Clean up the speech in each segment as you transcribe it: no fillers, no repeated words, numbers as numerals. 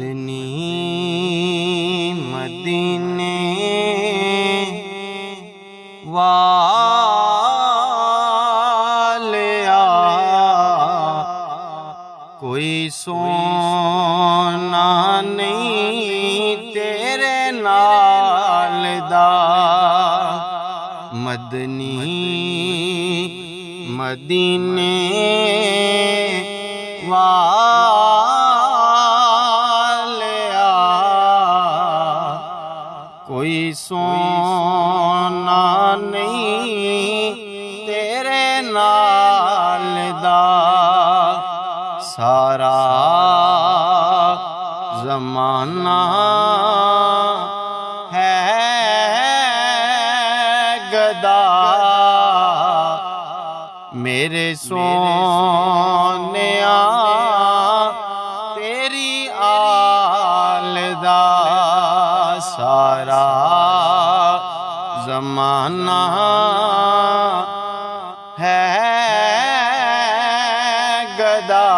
मदनी मदीने वालिया कोई सोना नहीं तेरे नाल दा। मदनी मदीने वालिया कोई सोना नहीं तेरे नाल दा। सारा ज़माना है गदा मेरे सोनिया तेरी आल दा। सारा ज़माना है गदा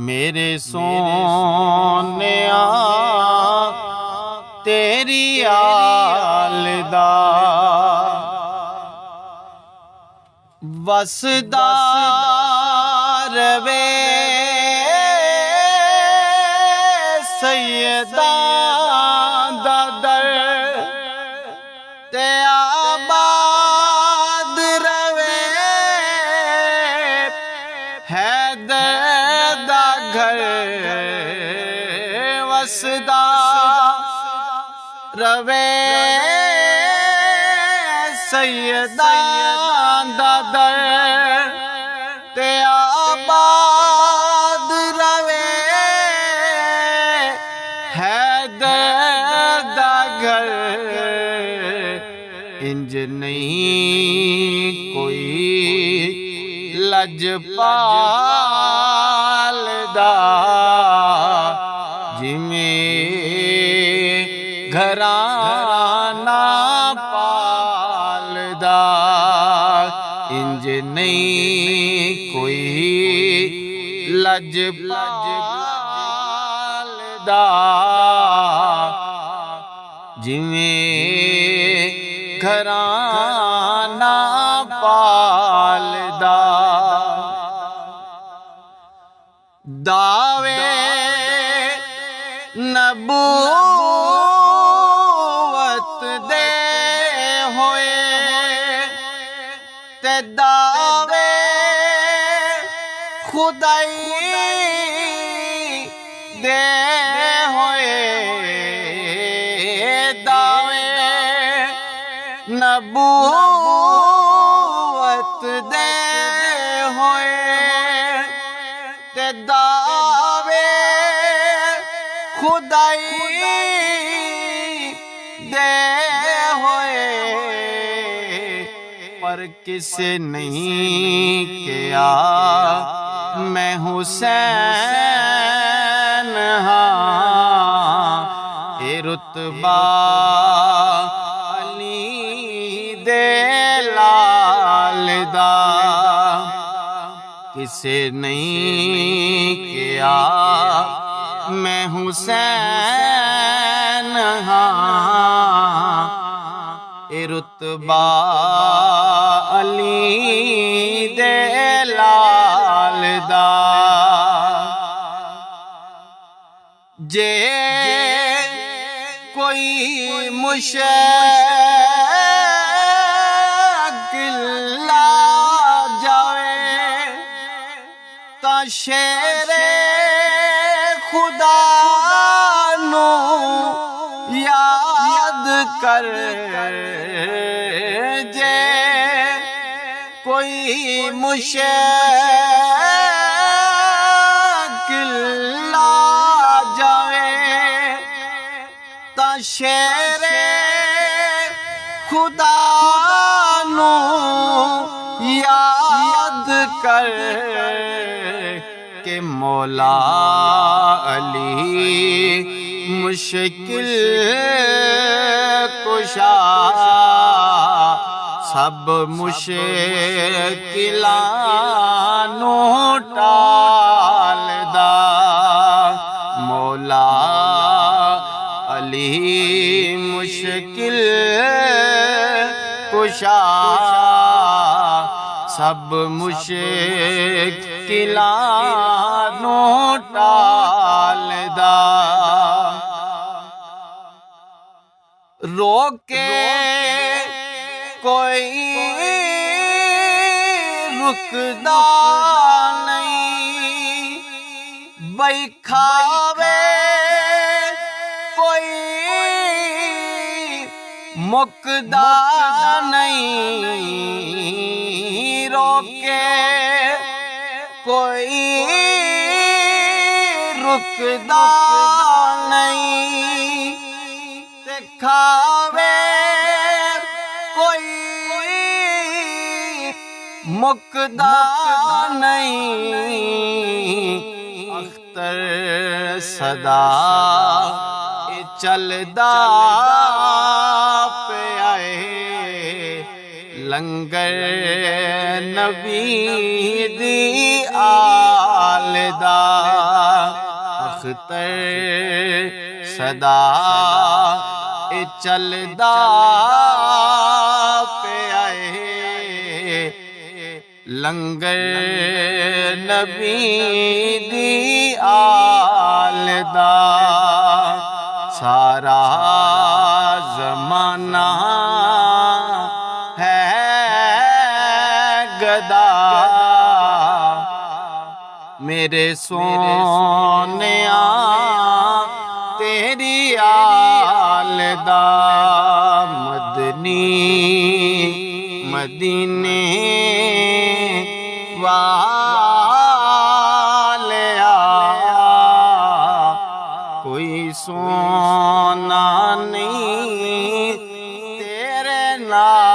मेरे सोनिया तेरी आल दा। वसदा रवे सैयदा दा दर ते आबाद रवे हैदर दा घर। वसदा रवे सैयदा दा दर ते आबाद रवे हैदर दा घर। इंज नहीं कोई लजपाल दा जिमें घराना पालदा। इंज नहीं कोई लजपाल दा जिमें घराना पालदा। दावे नबूवत दे होए ते दावे खुदाई दे होए। दावे नबूवत दे होए ते दावे खुदाई दे होए। पर किसे नहीं किया मैं हुसैन हाँ। ए रुतबा अली दे लाल दा किसे नहीं किया मैं हुसैन हाँ। ए रुतबा अली दे लाल दा। जे कोई मुश्किल ला जावे ता शेरे खुदा नू याद कर। जे कोई मुश्किल ला जावे ता शेरे खुदा नू याद कर के मौला अली मुश्किल कुशा सब मुश्किलां नू टालदा। सब मुश्किलां नूं टालदा रोके कोई रुकदा नहीं बई खावे कोई मुकदा नहीं रोके कोई रुकदा नहीं ते खावे कोई मुकदा नहीं अख्तर सदा चलदा पे आए लंगर नबी दी आलदा अख्तर सदा चलदा पे आए लंगर नबी दी आलदा सारा ज़माना है गदा मेरे सोनिया तेरी आलदा मदनी मदीने वालिया कोई सोना नहीं तेरे नाल